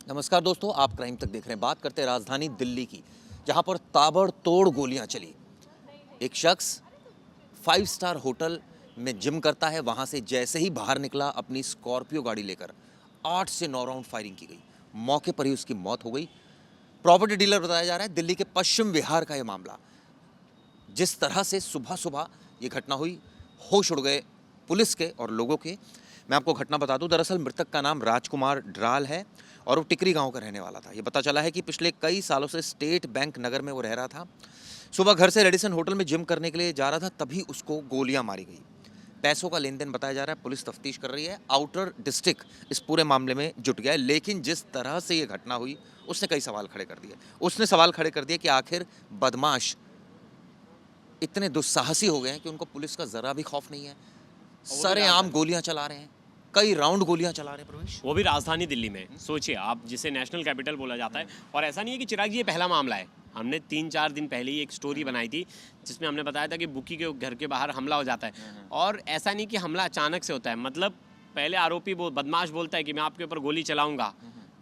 नमस्कार दोस्तों, आप क्राइम तक देख रहे हैं। बात करते हैं राजधानी दिल्ली की, जहां पर ताबड़तोड़ गोलियां चली। एक शख्स 5 स्टार होटल में जिम करता है, वहां से जैसे ही बाहर निकला अपनी स्कॉर्पियो गाड़ी लेकर 8 से 9 राउंड फायरिंग की गई। मौके पर ही उसकी मौत हो गई। प्रॉपर्टी डीलर बताया जा रहा है, दिल्ली के पश्चिम विहार का यह मामला। जिस तरह से सुबह सुबह ये घटना हुई, होश उड़ गए पुलिस के और लोगों के। मैं आपको घटना बता दूं, दरअसल मृतक का नाम राजकुमार ड्राल है और वो टिकरी गांव का रहने वाला था। ये पता चला है कि पिछले कई सालों से स्टेट बैंक नगर में वो रह रहा था। सुबह घर से रेडिसन होटल में जिम करने के लिए जा रहा था, तभी उसको गोलियां मारी गई। पैसों का लेन देन बताया जा रहा है, पुलिस तफ्तीश कर रही है। आउटर डिस्ट्रिक्ट इस पूरे मामले में जुट गया है, लेकिन जिस तरह से ये घटना हुई उसने कई सवाल खड़े कर दिए। उसने सवाल खड़े कर दिए कि आखिर बदमाश इतने दुस्साहसी हो गए हैं कि उनको पुलिस का जरा भी खौफ नहीं है। सरेआम गोलियां चला रहे हैं, कई राउंड गोलियां चला रहे हैं। प्रवेश, वो भी राजधानी दिल्ली में। सोचिए आप, जिसे नेशनल कैपिटल बोला जाता है। और ऐसा नहीं है कि चिराग जी ये पहला मामला है। हमने 3-4 दिन पहले ही एक स्टोरी बनाई थी जिसमें हमने बताया था कि बुकी के घर के बाहर हमला हो जाता है। और ऐसा नहीं कि हमला अचानक से होता है, मतलब पहले आरोपी बदमाश बोलता है कि मैं आपके ऊपर गोली चलाऊंगा,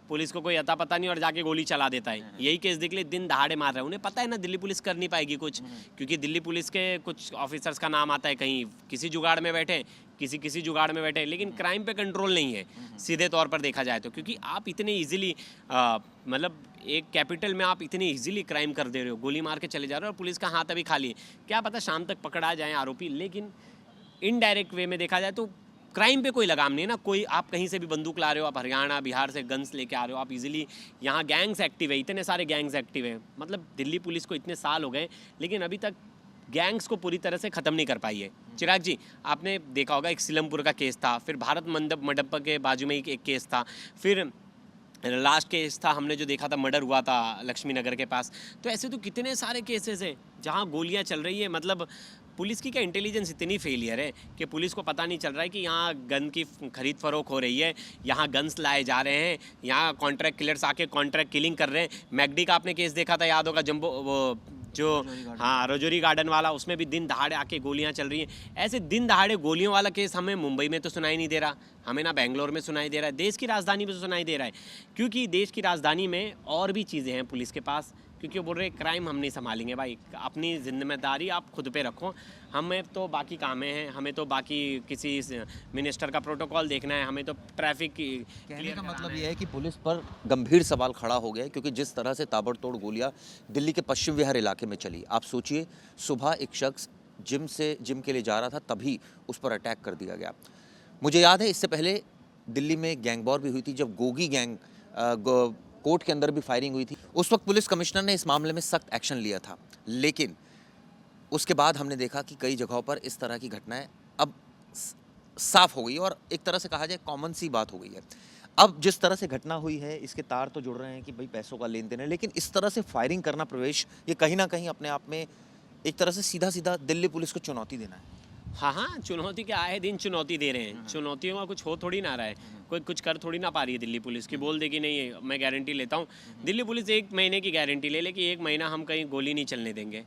पुलिस को कोई अता पता नहीं और जाके गोली चला देता है। यही केस देख ले, दिन दहाड़े मार रहे हैं। उन्हें पता है ना दिल्ली पुलिस कर नहीं पाएगी कुछ, क्योंकि दिल्ली पुलिस के कुछ ऑफिसर्स का नाम आता है कहीं किसी जुगाड़ में बैठे, किसी जुगाड़ में बैठे, लेकिन क्राइम पे कंट्रोल नहीं है सीधे तौर पर देखा जाए तो। क्योंकि आप इतने ईजिली मतलब एक कैपिटल में आप इतनी ईजिली क्राइम कर दे रहे हो, गोली मार के चले जा रहे हो और पुलिस का हाथ अभी खाली है। क्या पता शाम तक पकड़ा जाए आरोपी। लेकिन इनडायरेक्ट वे में देखा जाए तो क्राइम पे कोई लगाम नहीं है ना। कोई आप कहीं से भी बंदूक ला रहे हो, आप हरियाणा बिहार से गन्स लेके आ रहे हो, आप इजीली यहाँ गैंग्स एक्टिव है, इतने सारे गैंग्स एक्टिव है। मतलब दिल्ली पुलिस को इतने साल हो गए लेकिन अभी तक गैंग्स को पूरी तरह से ख़त्म नहीं कर पाई है। चिराग जी, आपने देखा होगा एक सिलमपुर का केस था, फिर भारत मंडप के बाजू में एक केस था, फिर लास्ट केस था हमने जो देखा था, मर्डर हुआ था लक्ष्मी नगर के पास। तो ऐसे तो कितने सारे केसेस हैं जहाँ गोलियाँ चल रही है। मतलब पुलिस की क्या इंटेलिजेंस इतनी फेलियर है कि पुलिस को पता नहीं चल रहा है कि यहाँ गन की खरीद फरोख हो रही है, यहाँ गन्स लाए जा रहे हैं, यहाँ कॉन्ट्रैक्ट किलर्स आके कॉन्ट्रैक्ट किलिंग कर रहे हैं। मैगडी का आपने केस देखा था, याद होगा, जंबो वो जो हाँ रजौरी गार्डन वाला, उसमें भी दिन दहाड़े आके गोलियां चल रही हैं। ऐसे दिन दहाड़े गोलियों वाला केस हमें मुंबई में तो सुनाई नहीं दे रहा, हमें ना बेंगलोर में सुनाई दे रहा है, देश की राजधानी में तो सुनाई दे रहा है। क्योंकि देश की राजधानी में और भी चीज़ें हैं पुलिस के पास, क्योंकि वो बोल रहे क्राइम हम नहीं संभालेंगे भाई, अपनी जिम्मेदारी आप खुद पे रखो, हमें तो बाकी कामें हैं, हमें तो बाकी किसी मिनिस्टर का प्रोटोकॉल देखना है, हमें तो ट्रैफिक की कहने का मतलब ये है कि पुलिस पर गंभीर सवाल खड़ा हो गया है, क्योंकि जिस तरह से ताबड़तोड़ गोलियां दिल्ली के पश्चिम विहार इलाके में चली। आप सोचिए, सुबह एक शख्स जिम के लिए जा रहा था, तभी उस पर अटैक कर दिया गया। मुझे याद है इससे पहले दिल्ली में गैंग वॉर भी हुई थी, जब गोगी गैंग कोर्ट के अंदर भी फायरिंग हुई थी। उस वक्त पुलिस कमिश्नर ने इस मामले में सख्त एक्शन लिया था, लेकिन उसके बाद हमने देखा कि कई जगहों पर इस तरह की घटनाएं अब साफ हो गई और एक तरह से कहा जाए कॉमन सी बात हो गई है। अब जिस तरह से घटना हुई है, इसके तार तो जुड़ रहे हैं कि भाई पैसों का लेन देन है, लेकिन इस तरह से फायरिंग करना, प्रवेश, ये कहीं ना कहीं अपने आप में एक तरह से सीधा सीधा दिल्ली पुलिस को चुनौती देना है। हाँ हाँ, चुनौती क्या, आए दिन चुनौती दे रहे हैं। चुनौतियों का कुछ हो थोड़ी ना रहा है, कोई कुछ कर थोड़ी ना पा रही है दिल्ली पुलिस की। बोल दे कि नहीं मैं गारंटी लेता हूँ, दिल्ली पुलिस 1 महीने की गारंटी ले ले कि 1 महीना हम कहीं गोली नहीं चलने देंगे,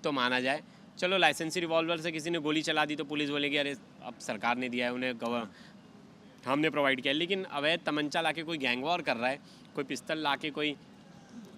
तो माना जाए। चलो लाइसेंसी रिवॉल्वर से किसी ने गोली चला दी तो पुलिस बोलेगी अरे अब सरकार ने दिया है उन्हें, हमने प्रोवाइड किया। लेकिन अवैध तमंचा लाके कोई गैंग वॉर कर रहा है, कोई पिस्तल लाके, कोई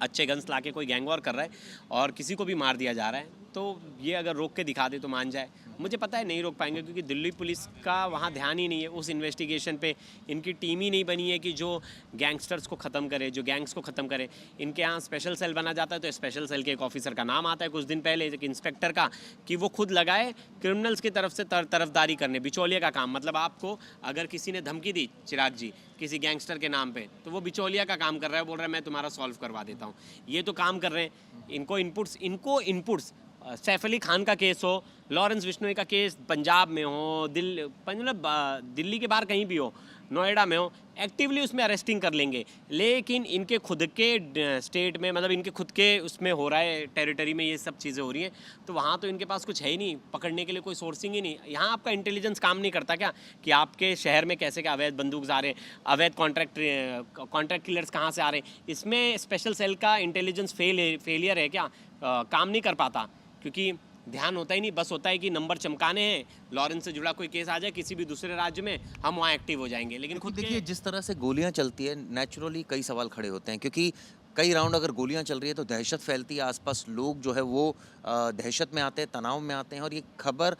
अच्छे गन्स लाके कोई गैंग वॉर कर रहा है और किसी को भी मार दिया जा रहा है, तो ये अगर रोक के दिखा दे तो मान जाए। मुझे पता है नहीं रोक पाएंगे, क्योंकि दिल्ली पुलिस का वहाँ ध्यान ही नहीं है उस इन्वेस्टिगेशन पे। इनकी टीम ही नहीं बनी है कि जो गैंगस्टर्स को ख़त्म करे, जो गैंग्स को ख़त्म करे। इनके यहाँ स्पेशल सेल बना जाता है तो स्पेशल सेल के एक ऑफिसर का नाम आता है कुछ दिन पहले, एक इंस्पेक्टर का, कि वो खुद लगाए क्रिमिनल्स की तरफ से तरफदारी करने, बिचौलिया का काम। मतलब आपको अगर किसी ने धमकी दी चिराग जी किसी गैंगस्टर के नाम पे, तो वो बिचौलिया का काम कर रहा है, बोल रहा है मैं तुम्हारा सॉल्व करवा देता हूँ। ये तो काम कर रहे हैं। इनको इनपुट्स सैफ अली खान का केस हो, लॉरेंस बिश्नोई का केस पंजाब में हो, दिल्ली के बाहर कहीं भी हो, नोएडा में हो, एक्टिवली उसमें अरेस्टिंग कर लेंगे। लेकिन इनके खुद के स्टेट में, मतलब इनके खुद के उसमें हो रहा है, टेरिटरी में ये सब चीज़ें हो रही हैं, तो वहाँ तो इनके पास कुछ है ही नहीं, पकड़ने के लिए कोई सोर्सिंग ही नहीं। यहाँ आपका इंटेलिजेंस काम नहीं करता क्या, कि आपके शहर में कैसे क्या अवैध बंदूक आ रहे हैं, अवैध कॉन्ट्रैक्ट किलर्स कहाँ से आ रहे हैं। इसमें स्पेशल सेल का इंटेलिजेंस फेलियर है क्या, काम नहीं कर पाता। क्योंकि ध्यान होता ही नहीं, बस होता है कि नंबर चमकाने हैं, लॉरेंस से जुड़ा कोई केस आ जाए किसी भी दूसरे राज्य में, हम वहाँ एक्टिव हो जाएंगे। लेकिन खुद देखिए जिस तरह से गोलियां चलती है नेचुरली कई सवाल खड़े होते हैं, क्योंकि कई राउंड अगर गोलियां चल रही है तो दहशत फैलती है, आसपास लोग जो है वो दहशत में आते हैं, तनाव में आते हैं, और ये खबर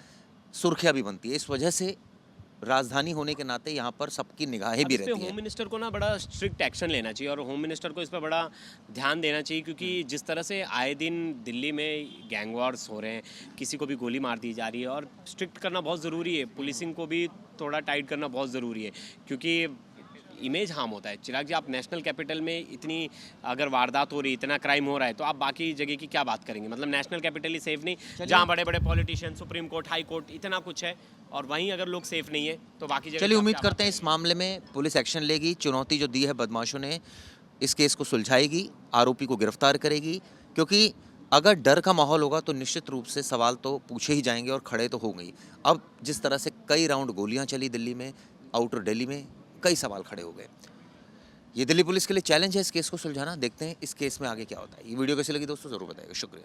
सुर्खियां भी बनती है। इस वजह से राजधानी होने के नाते यहाँ पर सबकी निगाहें अब भी इस पे रहती होम हैं। मिनिस्टर को ना बड़ा स्ट्रिक्ट एक्शन लेना चाहिए, और होम मिनिस्टर को इस पर बड़ा ध्यान देना चाहिए, क्योंकि जिस तरह से आए दिन दिल्ली में गैंग वॉर्स हो रहे हैं, किसी को भी गोली मार दी जा रही है, और स्ट्रिक्ट करना बहुत ज़रूरी है, पुलिसिंग को भी थोड़ा टाइट करना बहुत ज़रूरी है, क्योंकि इमेज हार्म होता है। चिराग जी, आप नेशनल कैपिटल में इतनी अगर वारदात हो रही, इतना क्राइम हो रहा है, तो आप बाकी जगह की क्या बात करेंगे? मतलब नेशनल कैपिटल ही सेफ नहीं, जहाँ बड़े बड़े politician, supreme court, high court, इतना कुछ है, और वहीं अगर लोग सेफ नहीं है तो बाकी जगह चलिए आप उम्मीद क्या बात करते हैं इस मामले में पुलिस एक्शन लेगी, चुनौती जो दी है बदमाशों ने इस केस को सुलझाएगी, आरोपी को गिरफ्तार करेगी, क्योंकि अगर डर का माहौल होगा तो निश्चित रूप से सवाल तो पूछे ही जाएंगे और खड़े तो होंगे ही। अब जिस तरह से कई राउंड गोलियां चली दिल्ली में, आउटर दिल्ली में, कई सवाल खड़े हो गए। ये दिल्ली पुलिस के लिए चैलेंज है इस केस को सुलझाना। देखते हैं इस केस में आगे क्या होता है। ये वीडियो कैसी लगी दोस्तों, जरूर बताइएगा। शुक्रिया।